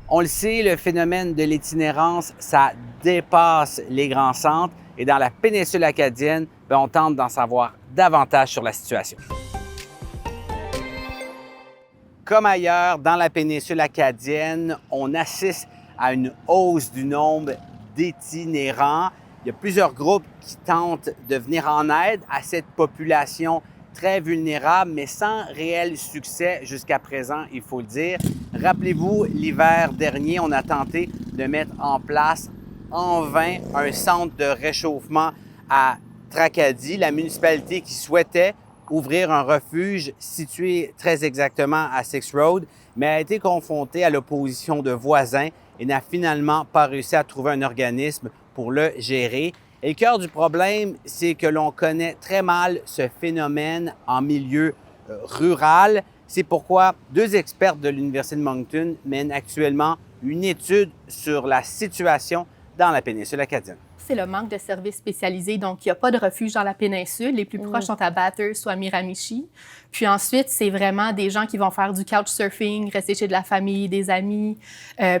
On le sait, le phénomène de l'itinérance, ça dépasse les grands centres et dans la péninsule acadienne, on tente d'en savoir davantage sur la situation. Comme ailleurs dans la péninsule acadienne, on assiste à une hausse du nombre d'itinérants. Il y a plusieurs groupes qui tentent de venir en aide à cette population très vulnérable, mais sans réel succès jusqu'à présent, il faut le dire. Rappelez-vous, l'hiver dernier, on a tenté de mettre en place en vain un centre de réchauffement à Tracadie, la municipalité qui souhaitait ouvrir un refuge situé très exactement à Six Road, mais a été confrontée à l'opposition de voisins et n'a finalement pas réussi à trouver un organisme pour le gérer. Et le cœur du problème, c'est que l'on connaît très mal ce phénomène en milieu rural. C'est pourquoi deux experts de l'Université de Moncton mènent actuellement une étude sur la situation dans la péninsule acadienne. C'est le manque de services spécialisés. Donc, il n'y a pas de refuge dans la péninsule. Les plus proches sont à Bathurst ou à Miramichi. Puis ensuite, c'est vraiment des gens qui vont faire du couchsurfing, rester chez de la famille, des amis.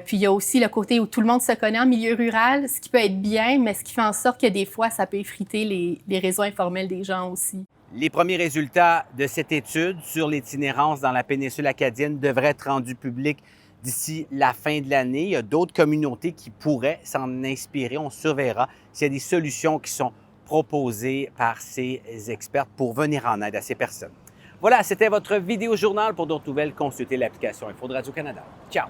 Puis il y a aussi le côté où tout le monde se connaît en milieu rural, ce qui peut être bien, mais ce qui fait en sorte que des fois, ça peut effriter les réseaux informels des gens aussi. Les premiers résultats de cette étude sur l'itinérance dans la péninsule acadienne devraient être rendus publics d'ici la fin de l'année. Il y a d'autres communautés qui pourraient s'en inspirer. On surveillera s'il y a des solutions qui sont proposées par ces experts pour venir en aide à ces personnes. Voilà, c'était votre vidéo journal. Pour d'autres nouvelles, consultez l'application Info de Radio-Canada. Ciao!